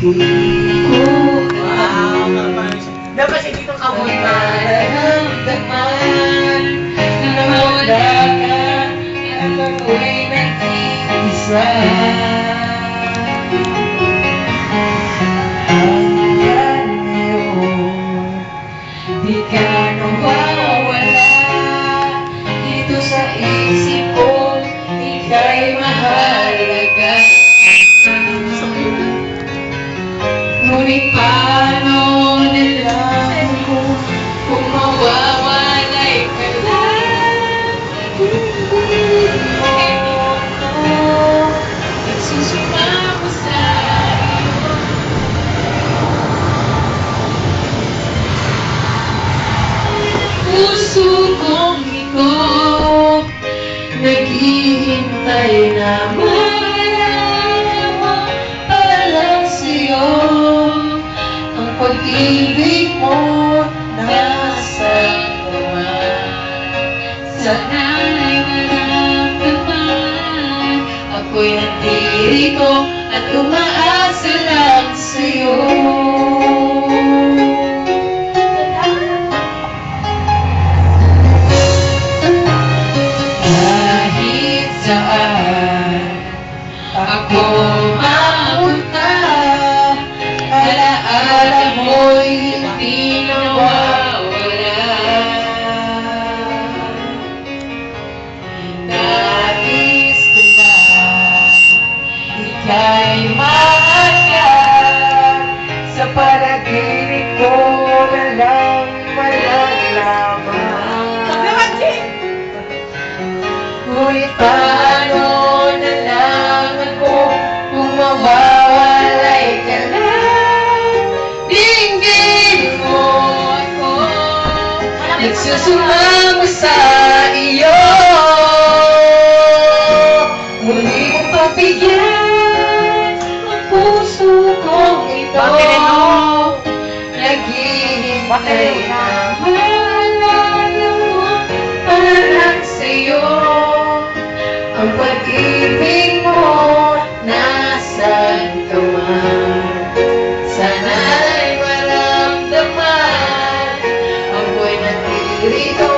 Dapat siya dito kamunta. Nararamdaman na nawala ka at ako'y nag-iisa. Hanggang ngayon, di ka nawawala dito sa isip ko, ika'y mahalaga. Ngunit paano nalaman ko kung mawawalay ka lang? Hindi mo nagsusumamo sa iyo. Puso kong ito naghihintay na malaman palang sa'yo. Ang pag-ibig mo nasaan ka man. Sana'y maramdaman ako'y nandito at umaasa lang sa'yo. Kahit saan ako mapunta, alaala mo'y hindi nawawala. Nais ko na ika'y mahanap, sa panaginip ko na lang malalaman. Ngunit paano nalaman ko kung mawawalay ka lang? Dinggin mo ako, nagsusumamo sa iyo. Muli mong papigyan ang puso kong ito. Naghihintay na maalala mo parang sa'yo. Ang pag-ibig mo nasaan ka man. Sana'y maramdaman ako'y nandito